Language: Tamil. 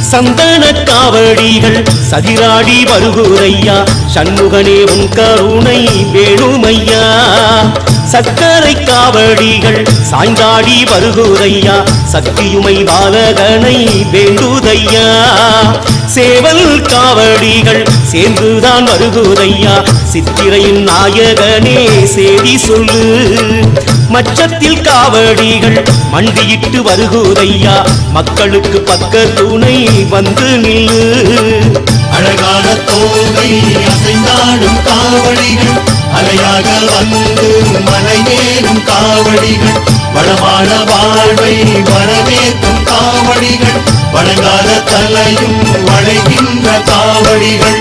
சந்தன காவடிகள் சதிராடி வருகுதையா சண்முகனே உன் கருணை வேணுமையா சக்கரை காவடிகள் சாய்ந்தாடி வருகுதையா சக்தியுமை பாலகனை வேண்டுதையா சேவல் காவடிகள் சேர்ந்துதான் வருகுதையா சித்திரையின் நாயகனே சேதி சொல்லு மச்சத்தில் காவடிகள் மண்டியிட்டு வருகுதையா மக்களுக்கு பக்க துணை வந்து நில்லு அழகான தோகை அசைந்தாடும் காவடிகள் அலையாக வந்து மலையேறும் காவடிகள் வளமான வாழ்வை வரவேற்கும் காவடிகள் வணங்காத தலையும் வளைகின்ற காவடிகள்